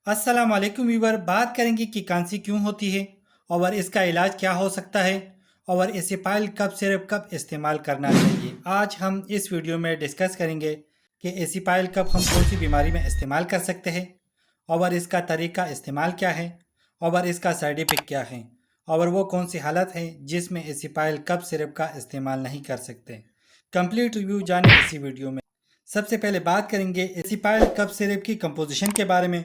अस्सलाम वालेकुम व्यूवर। बात करेंगे कि खांसी क्यों होती है और इसका इलाज क्या हो सकता है और एसिपाइल कब सिरप कब इस्तेमाल करना चाहिए। आज हम इस वीडियो में डिस्कस करेंगे कि एसिपाइल कब हम कौन सी बीमारी में इस्तेमाल कर सकते हैं और इसका तरीका इस्तेमाल क्या है और इसका साइड इफ़ेक्ट क्या है और वो कौन सी हालत है जिसमें एसिपाइल कब सिरप का इस्तेमाल नहीं कर सकते। कंप्लीट रिव्यू जाने इसी वीडियो में। सबसे पहले बात करेंगे एसिपाइल कब सिरप की कंपोजिशन के बारे में।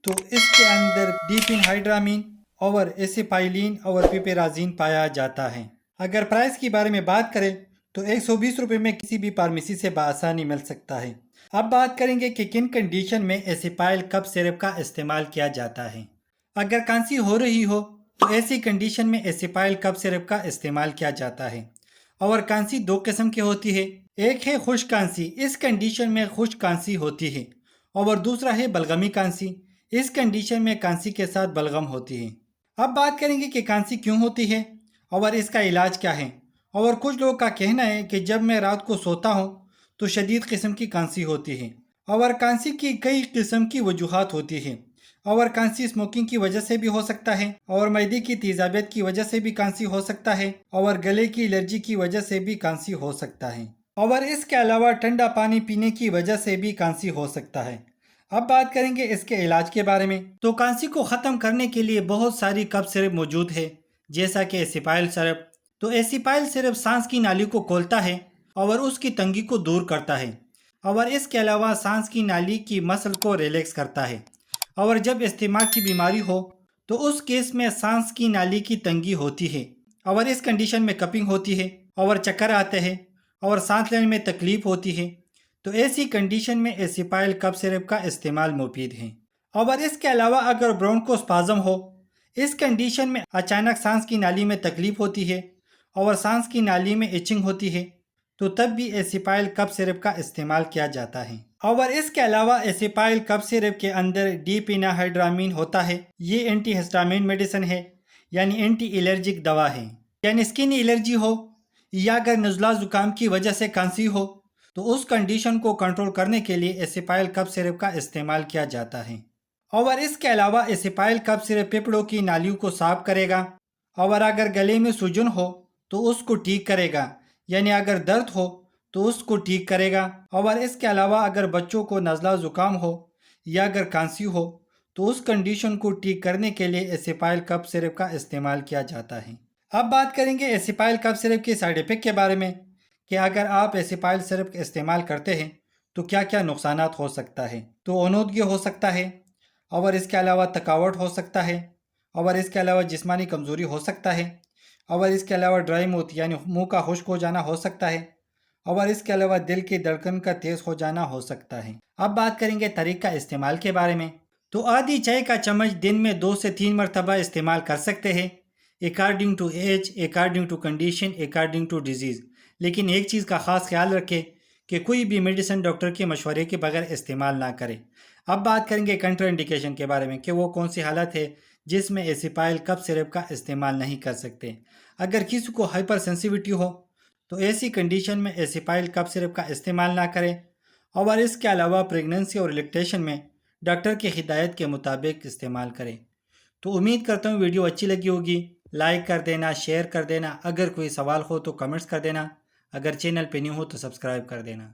तो इसके अंदर डीपिनहाइड्रामीन और एसिपाइलिन और पिपेराजीन पाया जाता है। अगर प्राइस की बारे में बात करें तो 120 रुपये में किसी भी फार्मेसी से बआसानी मिल सकता है। अब बात करेंगे कि किन कंडीशन में एसिपाइल कब सिरप का इस्तेमाल किया जाता है। अगर खांसी हो रही हो तो ऐसी कंडीशन में एसिपाइल कब सिरप का इस्तेमाल किया जाता है। और खांसी दो किस्म की होती है, एक है खुश्क खांसी, इस कंडीशन में खुश्क खांसी होती है, और दूसरा है बलगमी खांसी, इस कंडीशन में खांसी के साथ बलगम होती है। अब बात करेंगे कि खांसी क्यों होती है और इसका इलाज क्या है। और कुछ लोगों का कहना है कि जब मैं रात को सोता हूँ तो शदीद किस्म की खांसी होती है। और खांसी की कई किस्म की वजूहात होती है। और खांसी स्मोकिंग की वजह से भी हो सकता है, और मैदे की तेजाबियत की वजह से भी खांसी हो सकता है, और गले की एलर्जी की वजह से भी खांसी हो सकता है, और इसके अलावा ठंडा पानी पीने की वजह से भी खांसी हो सकता है। अब बात करेंगे इसके इलाज के बारे में। तो खांसी को ख़त्म करने के लिए बहुत सारी कफ सिरप मौजूद है, जैसा कि एसिपाइल सिरप। तो एसिपाइल सिरप सांस की नाली को खोलता है और उसकी तंगी को दूर करता है, और इसके अलावा सांस की नाली की मसल को रिलैक्स करता है। और जब इस्तेमाल की बीमारी हो तो उस केस में सांस की नाली की तंगी होती है, और इस कंडीशन में कपिंग होती है और चक्कर आते हैं और सांस लेने में तकलीफ होती है, तो ऐसी कंडीशन में एसिपाइल कफ सिरप का इस्तेमाल मुफीद है। और इसके अलावा अगर ब्रोंकोस्पाज्म हो, इस कंडीशन में अचानक सांस की नाली में तकलीफ होती है और सांस की नाली में इचिंग होती है, तो तब भी एसिपाइल कफ सिरप का इस्तेमाल किया जाता है। और इसके अलावा एसिपाइल कफ सिरप के अंदर डीपिनाहाइड्रामीन होता है। ये एंटी हिस्टामिन मेडिसिन है, यानी एंटी एलर्जिक दवा है। यानी स्किन एलर्जी हो या अगर नज़ला ज़ुकाम की वजह से खांसी हो तो उस कंडीशन को कंट्रोल करने के लिए एसिपाइल कफ सिरप का इस्तेमाल किया जाता है। और इसके अलावा एसिपाइल कफ सिरप फेफड़ों की नालियों को साफ करेगा, और अगर गले में सूजन हो तो उसको ठीक करेगा, यानी अगर दर्द हो तो उसको ठीक करेगा। और इसके अलावा अगर बच्चों को नज़ला ज़ुकाम हो या अगर खांसी हो तो उस कंडीशन को ठीक करने के लिए एसिपाइल कफ सिरप का इस्तेमाल किया जाता है। अब बात करेंगे एसिपाइल कफ सिरप के साइड इफ़ेक्ट के बारे में कि अगर आप एसिपाइल सिरप इस्तेमाल करते हैं तो क्या क्या नुकसानात हो सकता है। तो ओनोदगी हो सकता है, और इसके अलावा थकावट हो सकता है, और इसके अलावा जिस्मानी कमज़ोरी हो सकता है, और इसके अलावा ड्राई माउथ यानी मुंह का खुश्क हो जाना हो सकता है, और इसके अलावा दिल की धड़कन का तेज़ हो जाना हो सकता है। अब बात करेंगे तरीका इस्तेमाल के बारे में। तो आधी चाय का चम्मच दिन में 2 से 3 मरतबा इस्तेमाल कर सकते हैं, according to age, according to condition, according to disease. लेकिन एक चीज़ का ख़ास ख्याल रखें कि कोई भी मेडिसिन डॉक्टर के मशवरे के बगैर इस्तेमाल ना करें। अब बात करेंगे कंट्रा इंडिकेशन के बारे में कि वो कौन सी हालत है जिसमें एसिपाइल कफ सिरप का इस्तेमाल नहीं कर सकते। अगर किसी को हाइपर सेंसिटिविटी हो तो ऐसी कंडीशन में एसिपाइल कफ सिरप का इस्तेमाल ना करें। और इसके अलावा प्रेगनेंसी और लैक्टेशन में डॉक्टर की हिदायत के मुताबिक इस्तेमाल करें। तो उम्मीद करता हूँ वीडियो अच्छी लगी होगी। लाइक कर देना, शेयर कर देना, अगर कोई सवाल हो तो कमेंट्स कर देना, अगर चैनल पे न्यू हो तो सब्सक्राइब कर देना।